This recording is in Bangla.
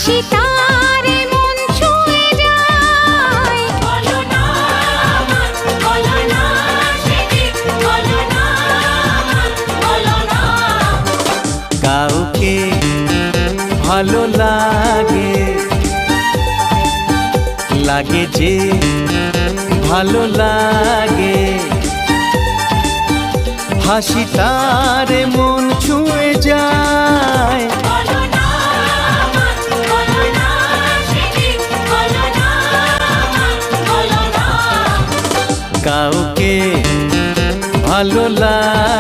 হাসি তারে মন ছুঁয়ে যায়। বলো না আমার, বলো না সেটি, বলো না আমার, বলো না। কাউকে ভালো লাগে, লাগে যে ভালো লাগে, হাসি তারে মন ছুঁয়ে যায়। বলো না আমার, বলো না সেটি, বলো না আমার, বলো না। কাউকে ভালো লাগে।